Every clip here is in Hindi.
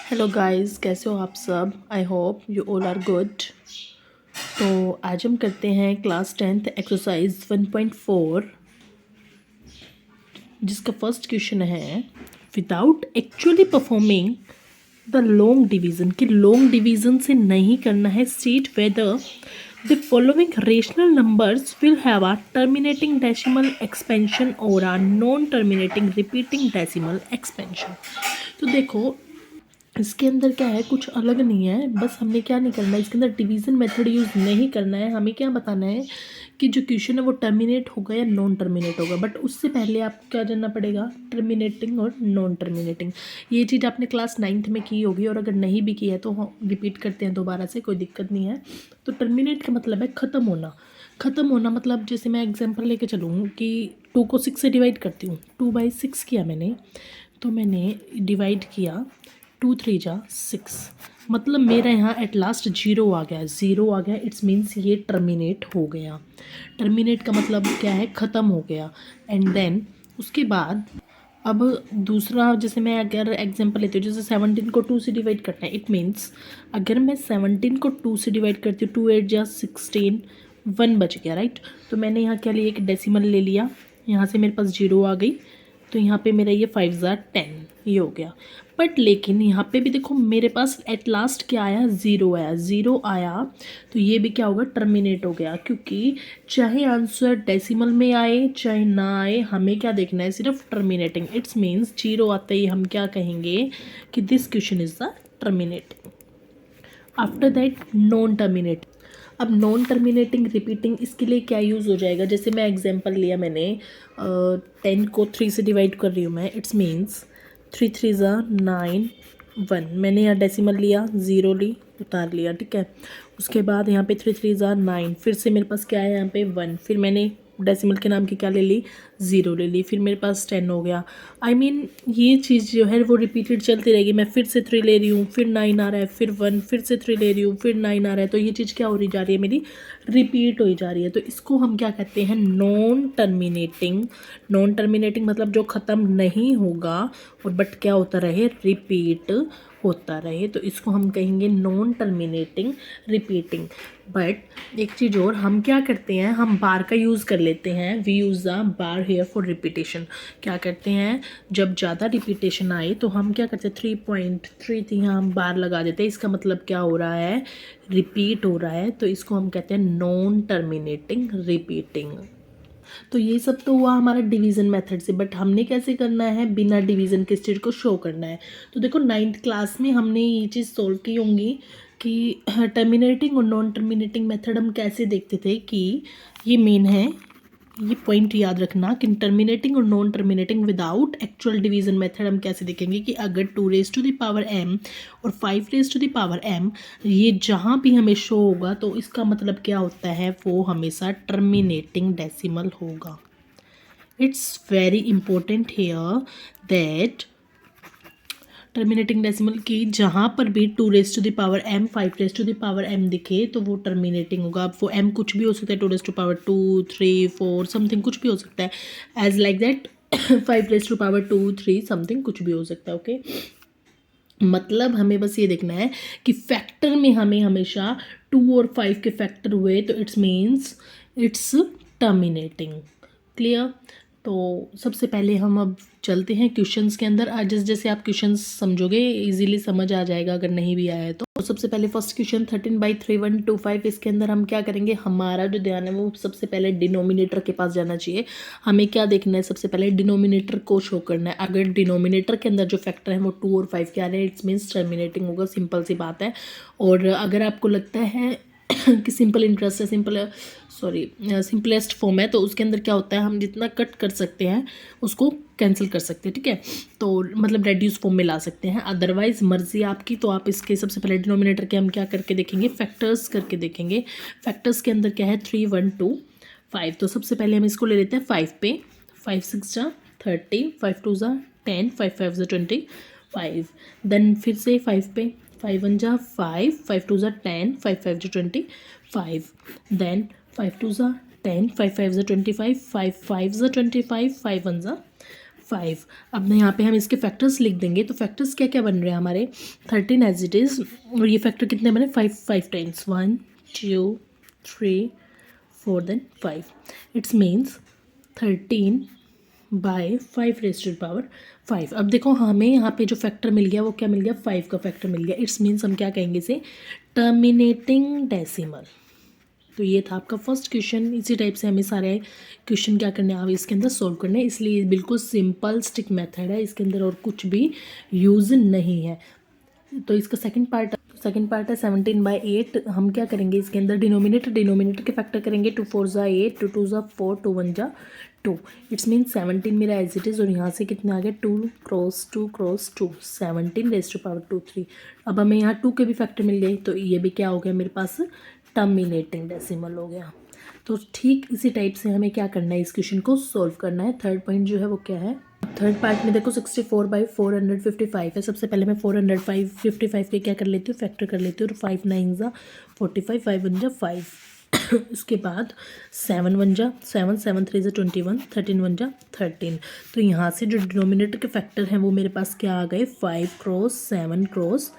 हेलो गाइस, कैसे हो आप सब। I hope you all are good. तो आज हम करते हैं क्लास 10th एक्सरसाइज 1.4, जिसका फर्स्ट क्वेश्चन है without actually performing the long division. कि लॉन्ग डिवीजन से नहीं करना है, state whether the following rational numbers will have a terminating decimal expansion और a non terminating repeating decimal expansion. तो देखो, इसके अंदर क्या है, कुछ अलग नहीं है। बस हमने क्या नहीं करना है, इसके अंदर डिवीजन मेथड यूज़ नहीं करना है। हमें क्या बताना है कि जो क्वेश्चन है वो टर्मिनेट होगा या नॉन टर्मिनेट होगा। बट उससे पहले आपको क्या जानना पड़ेगा, टर्मिनेटिंग और नॉन टर्मिनेटिंग। ये चीज़ आपने क्लास 9th में की होगी, और अगर नहीं भी की है तो रिपीट करते हैं दोबारा से, कोई दिक्कत नहीं है। तो टर्मिनेट का मतलब है ख़त्म होना। ख़त्म होना मतलब, जैसे मैं एग्जाम्पल लेके चलूँ कि 2 को 6 से डिवाइड करती हूँ। 2/6 किया मैंने, तो मैंने डिवाइड किया 2 3 जा 6, मतलब मेरा यहाँ एट लास्ट जीरो आ गया। ज़ीरो आ गया, इट्स मीन्स ये टर्मिनेट हो गया। टर्मिनेट का मतलब क्या है, ख़त्म हो गया। एंड देन उसके बाद अब दूसरा, जैसे मैं अगर एग्जांपल लेती हूँ, जैसे 17 को 2 से डिवाइड करना है। इट मीन्स अगर मैं 17 को 2 से डिवाइड करती हूँ, 2 8 जा 16, 1 बच गया, राइट। तो मैंने यहाँ क्या लिया, एक डेसिमल ले लिया, यहाँ से मेरे पास जीरो आ गई, तो यहाँ पे मेरा ये 5 ज़ा 10 ये हो गया। बट लेकिन यहाँ पे भी देखो, मेरे पास एट लास्ट क्या आया, ज़ीरो आया। ज़ीरो आया तो ये भी क्या होगा, टर्मिनेट हो गया। क्योंकि चाहे आंसर डेसिमल में आए चाहे ना आए, हमें क्या देखना है, सिर्फ टर्मिनेटिंग। इट्स मीन्स जीरो आते ही हम क्या कहेंगे कि this question is the terminating. After that non terminating. अब नॉन टर्मिनेटिंग रिपीटिंग, इसके लिए क्या यूज़ हो जाएगा। जैसे मैं एग्जांपल लिया, मैंने 10 को 3 से डिवाइड कर रही हूँ मैं। इट्स मीन्स 3 3 ज़ा 9 1, मैंने यहाँ डेसिमल लिया, ज़ीरो ली, उतार लिया, ठीक है। उसके बाद यहाँ पे 3 3 ज़ा 9, फिर से मेरे पास क्या है यहाँ पे 1, फिर मैंने डेसिमल के नाम की क्या ले ली, ज़ीरो ले ली, फिर मेरे पास 10 हो गया। आई मीन ये चीज़ जो है वो रिपीटेड चलती रहेगी। मैं फिर से 3 ले रही हूँ, फिर 9 आ रहा है, फिर 1, फिर से 3 ले रही हूँ, फिर 9 आ रहा है। तो ये चीज़ क्या हो रही जा रही है, मेरी रिपीट हो जा रही है। तो इसको हम क्या कहते हैं, नॉन टर्मिनेटिंग। नॉन टर्मिनेटिंग मतलब जो ख़त्म नहीं होगा, और बट क्या होता रहे, रिपीट होता रहे, तो इसको हम कहेंगे नॉन टर्मिनेटिंग रिपीटिंग। बट एक चीज़ और, हम क्या करते हैं, हम बार का यूज़ कर लेते हैं। We use the bar here for repetition. क्या करते हैं, जब ज़्यादा रिपीटेशन आए तो हम क्या करते हैं, 3.3 थी, यहाँ हम बार लगा देते हैं। इसका मतलब क्या हो रहा है, रिपीट हो रहा है। तो इसको हम कहते हैं नॉन टर्मिनेटिंग रिपीटिंग। तो ये सब तो हुआ हमारा डिवीज़न मेथड से। बट हमने कैसे करना है, बिना डिवीज़न के स्टेट को शो करना है। तो देखो, 9th क्लास में हमने ये चीज़ सोल्व की होंगी कि टर्मिनेटिंग और नॉन टर्मिनेटिंग मेथड हम कैसे देखते थे। कि ये मेन है, ये पॉइंट याद रखना कि टर्मिनेटिंग और non terminating without actual division method हम कैसे देखेंगे। कि अगर 2 raised to the power m और 5 raised to the power m ये जहाँ भी हमें शो होगा, तो इसका मतलब क्या होता है, वो हमेशा टर्मिनेटिंग डेसिमल होगा। It's very important here that terminating decimal की जहाँ पर भी 2 raised to the power m 5 raised to the power m दिखे, तो वो टर्मिनेटिंग होगा। अब वो m कुछ भी हो सकता है, 2 raised to the power 2 3 4 something कुछ भी हो सकता है। As like that 5 raised to the power 2 3 something कुछ भी हो सकता है। ओके, मतलब हमें बस ये देखना है कि फैक्टर में हमें हमेशा 2 और 5 के फैक्टर हुए, तो it's means it's terminating. Clear. तो सबसे पहले हम अब चलते हैं क्वेश्चंस के अंदर। आज जैसे जैसे आप क्वेश्चंस समझोगे इजीली समझ आ जाएगा, अगर नहीं भी आया है तो। सबसे पहले फर्स्ट क्वेश्चन 13/3125, इसके अंदर हम क्या करेंगे, हमारा जो ध्यान है वो सबसे पहले डिनोमिनेटर के पास जाना चाहिए। हमें क्या देखना है, सबसे पहले डिनोमिनेटर को शो करना है। अगर डिनोमिनेटर के अंदर जो फैक्टर है वो 2 और 5 के आ रहे हैं, इट्स मीन्स टर्मिनेटिंग होगा। सिंपल सी बात है। और अगर आपको लगता है कि सिंपल इंटरेस्ट है, सिंपलेस्ट फॉर्म है, तो उसके अंदर क्या होता है, हम जितना कट कर सकते हैं उसको कैंसिल कर सकते हैं, ठीक है। तो मतलब रेड्यूस फॉर्म में ला सकते हैं। अदरवाइज मर्जी आपकी। तो आप इसके सबसे पहले डिनोमिनेटर के हम क्या करके देखेंगे, फैक्टर्स करके देखेंगे। फैक्टर्स के अंदर क्या है, 3 1 2 5। तो सबसे पहले हम इसको ले लेते हैं 5 पे। 5 6 जा 30, 5 2 जा 10, 5 5 जा 25। देन फिर से 5 पे, 5 1 जा 5, 5 2 जा 10, 5 5 जा 25। देन 5 2 जा 10, 5 5 जा 25, 5 5 जा 25, 5 1 जा 5। अब मैं यहाँ पे हम इसके फैक्टर्स लिख देंगे, तो फैक्टर्स क्या क्या बन रहे हैं हमारे 13 एज इट इज़, और ये फैक्टर कितने बने 5 टाइम्स 1 2 3 4 देन 5। इट्स मीन्स 13/5 अब देखो हमें यहाँ पे जो फैक्टर मिल गया वो क्या मिल गया 5 का फैक्टर मिल गया। इट्स मीन्स हम क्या कहेंगे इसे टर्मिनेटिंग डेसिमल। तो ये था आपका फर्स्ट क्वेश्चन। इसी टाइप से हमें सारे क्वेश्चन क्या करने हैं अब इसके अंदर सोल्व करने हैं, इसलिए बिल्कुल सिंपल स्टिक मेथड है, इसके अंदर और कुछ भी यूज़ नहीं है। तो इसका सेकंड पार्ट है 17/8। हम क्या करेंगे इसके अंदर डिनोमिनेटर के फैक्टर करेंगे। 2 4 ज़ा 8, 2 2 ज़ा 4, 2 1 ज़ा 2। इट्स मीन 17 मेरा एज इट इज़, और यहाँ से कितना आ गया 2 क्रॉस 2 क्रॉस 2 17 3। अब हमें यहाँ 2 के भी फैक्टर मिल गए, तो ये भी क्या हो गया मेरे पास टर्मिनेटिंग डेसिमल हो गया। तो ठीक इसी टाइप से हमें क्या करना है इस क्वेश्चन को सॉल्व करना है। थर्ड पॉइंट जो है वो क्या है, थर्ड पार्ट में देखो 64/455 है। सबसे पहले मैं 455 के क्या कर लेती हूँ फैक्टर कर लेती हूँ, तो 5 9 ज़ा 45, 5 1 ज़ा 5 उसके बाद 7 1 ज़ा 7, 7 3 ज़ा 21, 13 1 ज़ा 13। तो यहाँ से जो डिनोमिनेटर के फैक्टर हैं वो मेरे पास क्या आ गए 5 cross 7 cross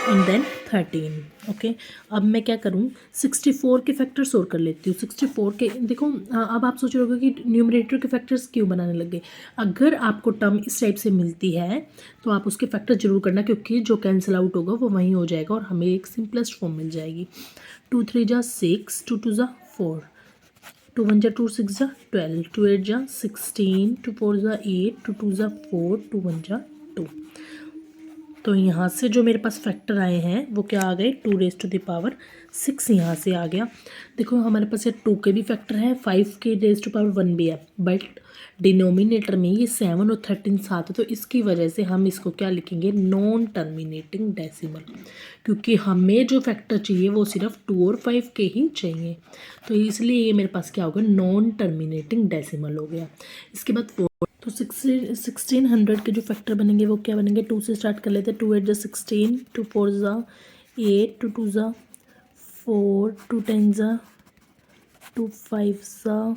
and then 13। Okay, अब मैं क्या करूँ 64 के फैक्टर सोल्व कर लेती हूँ। 64 के देखो अब आप सोच रहे होगे कि न्यूमरेटर के फैक्टर्स क्यों बनाने लग गए। अगर आपको टर्म इस टाइप से मिलती है तो आप उसके फैक्टर जरूर करना, क्योंकि जो कैंसिल आउट होगा वो वहीं हो जाएगा और हमें एक सिंपलेस्ट फॉर्म मिल जाएगी। 2 3 ज़ा 6, 2 2 ज़ा 4, 2 1 ज़ा 2, 6 ज़ा 12, 2 8 ज़ा 16, 2 4 ज़ा 8, 2 2 ज़ा 4, 2 1 ज़ा 2। तो यहाँ से जो मेरे पास फैक्टर आए हैं वो क्या आ गए 2⁻6 यहाँ से आ गया। देखो हमारे पास ये 2 के भी फैक्टर है, 5 के raised to power 1 भी है, बट डिनोमिनेटर में ये 7 और 13 साथ है, तो इसकी वजह से हम इसको क्या लिखेंगे नॉन टर्मिनेटिंग डेसिमल, क्योंकि हमें जो फैक्टर चाहिए वो सिर्फ 2 और 5 के ही चाहिए। तो इसलिए ये मेरे पास क्या होगा नॉन टर्मिनेटिंग डेसिमल हो गया। इसके बाद तो 1600 के जो फैक्टर बनेंगे वो क्या बनेंगे 2 से स्टार्ट कर लेते हैं। 2 8 ज़ा 16, 2 4 ज़ा 8, 2 2 ज़ा 4, 2 10 ज़ा 2 5 ज़ा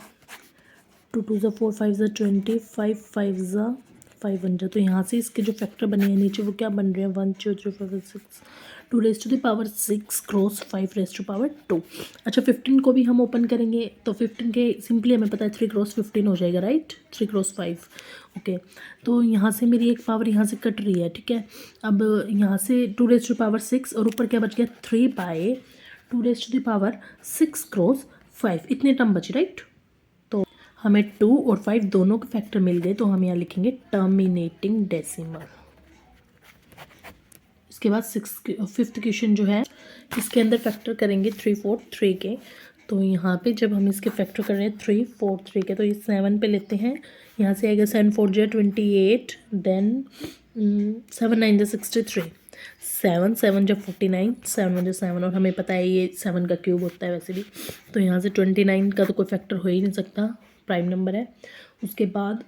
2 2 ज़ा 4, 5 ज़ा 20, 5 5 ज़ा 5 1 ज़ा। तो यहाँ से इसके जो फैक्टर बने हैं नीचे वो क्या बन रहे हैं 1 2 3 4 5 6, 2⁻6 क्रॉस 5⁻2। अच्छा 15 को भी हम ओपन करेंगे तो 15 के सिंपली हमें पता है 3 क्रॉस 15 हो जाएगा, राइट 3 क्रॉस 5। ओके, तो यहाँ से मेरी एक पावर यहाँ से कट रही है, ठीक है। अब यहाँ से 2⁻6 और ऊपर क्या बच गया 3/2⁻6 क्रॉस 5, इतने टर्म बचे, राइट। तो हमें 2 और 5 दोनों के फैक्टर मिल गए, तो हम यहाँ लिखेंगे टर्मिनेटिंग डेसिमल। इसके बाद फिफ्थ क्वेश्चन जो है इसके अंदर फैक्टर करेंगे 3 4 3 के। तो यहाँ पे जब हम इसके फैक्टर कर रहे हैं 3 4 3 के, तो ये 7 पे लेते हैं। यहाँ से आएगा 7 4 ज़ा 28, देन 7 9 ज़ा 63, 7 7 ज़ा 49, 7 1 ज़ा 7, और हमें पता है ये 7 का क्यूब होता है वैसे भी। तो यहाँ से 29 का तो कोई फैक्टर हो ही नहीं सकता, प्राइम नंबर है। उसके बाद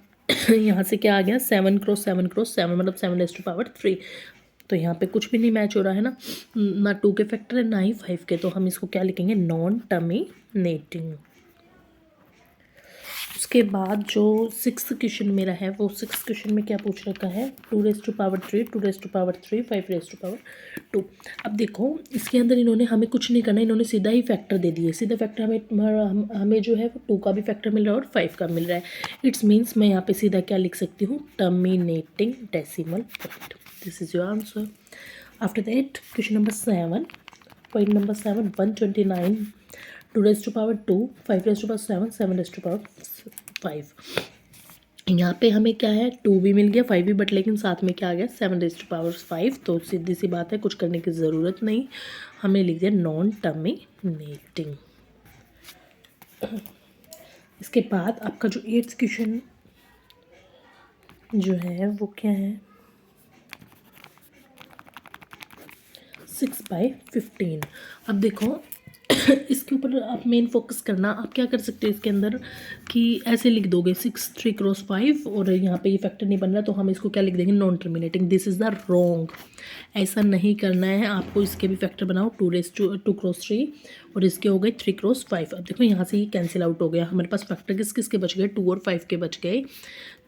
यहाँ से क्या आ गया 7 क्रॉस 7 क्रॉस 7, मतलब 7⁻3। तो यहाँ पे कुछ भी नहीं मैच हो रहा है ना 2 के फैक्टर है ना ही 5 के, तो हम इसको क्या लिखेंगे नॉन टर्मिनेटिंग। उसके बाद जो 6th क्वेश्चन मेरा है वो 6th क्वेश्चन में क्या पूछ रखा है 2⁻3, 2⁻3, 5⁻2। अब देखो इसके अंदर इन्होंने हमें कुछ नहीं करना, इन्होंने सीधा ही फैक्टर दे दिए। सीधा फैक्टर हमें जो है वो 2 का भी फैक्टर मिल रहा है और 5 का मिल रहा है। इट्स मीन्स मैं यहाँ पे सीधा क्या लिख सकती हूँ terminating decimal point. This is your answer. After that question number 7, point number 7, 129, 2⁻2, 5⁻7, 7⁻5। यहाँ पे हमें क्या है 2 भी मिल गया 5 भी, बट लेकिन साथ में क्या आ गया 7⁻5। तो सीधी सी बात है कुछ करने की ज़रूरत नहीं, हमने लिख दिया नॉन टर्मिनेटिंग। इसके बाद आपका जो 8th क्वेश्चन जो है वो क्या है 6/15। अब देखो इसके ऊपर आप मेन फोकस करना। आप क्या कर सकते हैं इसके अंदर कि ऐसे लिख दोगे 6 3 क्रॉस 5 और यहाँ पे ये फैक्टर नहीं बन रहा तो हम इसको क्या लिख देंगे non terminating. This is the wrong, ऐसा नहीं करना है आपको। इसके भी फैक्टर बनाओ 2 क्रॉस 3 और इसके हो गए 3 क्रॉस 5। अब देखो यहाँ से ये कैंसिल आउट हो गया, हमारे पास फैक्टर किस किस के बच गए 2 और 5 के बच गए,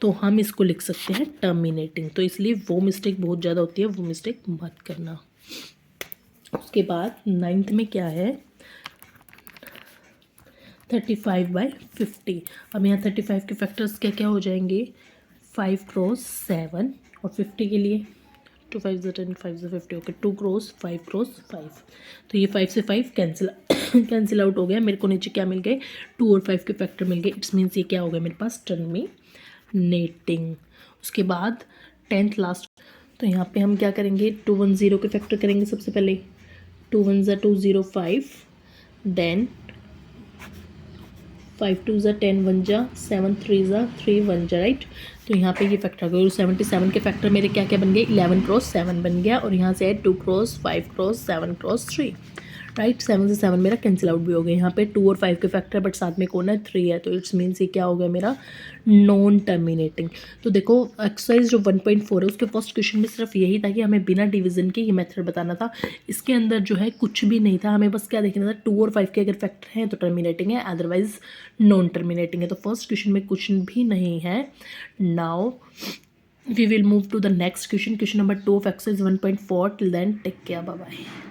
तो हम इसको लिख सकते हैं टर्मिनेटिंग। तो इसलिए वो मिस्टेक बहुत ज़्यादा होती है, वो मिस्टेक मत करना। उसके बाद 9th में क्या है 35/50। अब यहाँ 35 के फैक्टर्स क्या क्या हो जाएंगे 5 क्रॉस 7 और 50 के लिए 2 5 10 5 50 ओके 2 क्रॉस 5 क्रॉस 5। तो ये 5 से 5 कैंसिल कैंसिल आउट हो गया। मेरे को नीचे क्या मिल गए 2 और 5 के फैक्टर मिल गए। इट्स मीन्स ये क्या हो गया मेरे पास टर्मिनेटिंग। उसके बाद 10th लास्ट, तो यहाँ पे हम क्या करेंगे 2 1 0 के फैक्टर करेंगे सबसे पहले। 2 1 ज़ा 2 0 5 देन 5 2 ज़ा 10 1 जा 7 3 ज़ा 3 1 जा राइट। तो यहाँ पे ये फैक्टर हो गया 77 के फैक्टर मेरे क्या क्या बन गए 11 क्रॉस 7 बन गया और यहाँ से है 2 क्रॉस 5 क्रॉस 7 क्रॉस 3 राइट। 7 से 7 मेरा कैंसिल आउट भी हो गया। यहाँ पे 2 और 5 के फैक्टर बट साथ में कौन है 3 है, तो इट्स मीन्स ये क्या हो गया मेरा नॉन टर्मिनेटिंग। तो देखो एक्सरसाइज जो 1.4 है उसके फर्स्ट क्वेश्चन में सिर्फ यही था कि हमें बिना डिवीजन के ये मेथड बताना था। इसके अंदर जो है कुछ भी नहीं था, हमें बस क्या देखना था 2 और 5 के अगर फैक्टर हैं तो टर्मिनेटिंग है, अदरवाइज नॉन टर्मिनेटिंग है। तो फर्स्ट क्वेश्चन में कुछ भी नहीं है। Now we will move to the next question, question number 2 of exercise 1.4. till then take care, bye bye.